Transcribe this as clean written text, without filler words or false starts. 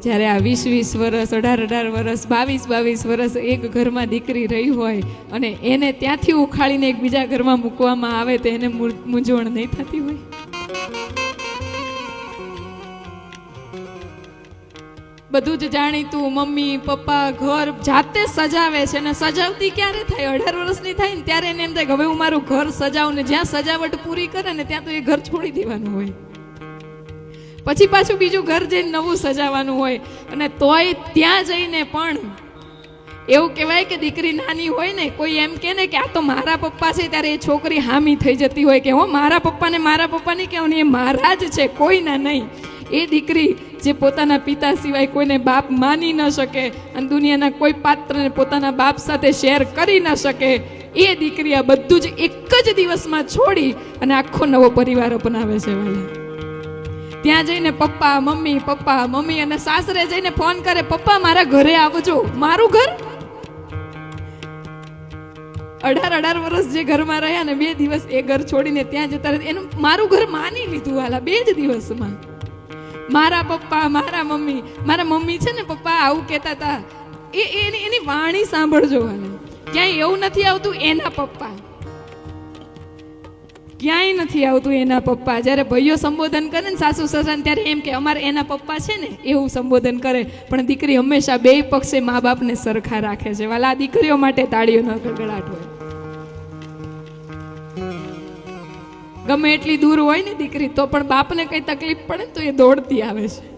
જ્યારે આ 20-20 વર્ષ 18-18 વર્ષ 22-22 વર્ષ એક ઘરમાં દીકરી રહી હોય અને એને ત્યાંથી ઉખાડીને એક બીજા ઘરમાં મૂકવામાં આવે તો એને મૂંઝવણ નહીં થતી હોય? બધું જ જાણીતું મમ્મી પપ્પા ઘર જાતે સજાવે છે અને સજાવતી ક્યારે થાય? 18 વર્ષની થાય ને ત્યારે એને એમ થાય કે હવે હું મારું ઘર સજાવું ને જ્યાં સજાવટ પૂરી કરે ને ત્યાં તો એ ઘર છોડી દેવાનું હોય, પછી પાછું બીજું ઘર જઈને નવું સજાવવાનું હોય. અને તોય ત્યાં જઈને પણ એવું કહેવાય કે દીકરી નાની હોય ને, કોઈ એમ કે ને કે આ તો મારા પપ્પા છે, ત્યારે એ છોકરી હામી થઈ જતી હોય કે હો મારા પપ્પાને નહીં કહેવાનું, એ મારા જ છે, કોઈના નહીં. એ દીકરી જે પોતાના પિતા સિવાય કોઈને બાપ માની ન શકે અને દુનિયાના કોઈ પાત્રને પોતાના બાપ સાથે શેર કરી ન શકે, એ દીકરી આ બધું જ એક જ દિવસમાં છોડી અને આખો નવો પરિવાર અપનાવે છે. ત્યાં જઈને પપ્પા મમ્મી અને સાસરે જઈને ફોન કરે, પપ્પા મારા ઘરે આવજો. મારું ઘર? 18 વર્ષ જે ઘરમાં રહ્યા ને 2 દિવસ એ ઘર છોડીને ત્યાં જતા રહ્યા, એનું મારું ઘર માની લીધું હાલા 2 જ દિવસમાં. મારા પપ્પા મારા મમ્મી છે ને પપ્પા આવું કહેતા હતા, એની વાણી સાંભળજો. ક્યાંય એવું નથી આવતું એના પપ્પા, ક્યાંય નથી આવતું એના પપ્પા. જ્યારે ભાઈઓ સંબોધન કરે ને સાસુ સસરાને ત્યારે એમ કે અમારે એના પપ્પા છે ને, એવું સંબોધન કરે. પણ દીકરી હંમેશા 2 પક્ષે મા બાપને સરખા રાખે છે. વાલા દીકરીઓ માટે તાળીઓનો ગડગડાટ હોય. ગમે એટલી દૂર હોય ને દીકરી તો પણ બાપને કઈ તકલીફ પડે તો એ દોડતી આવે છે.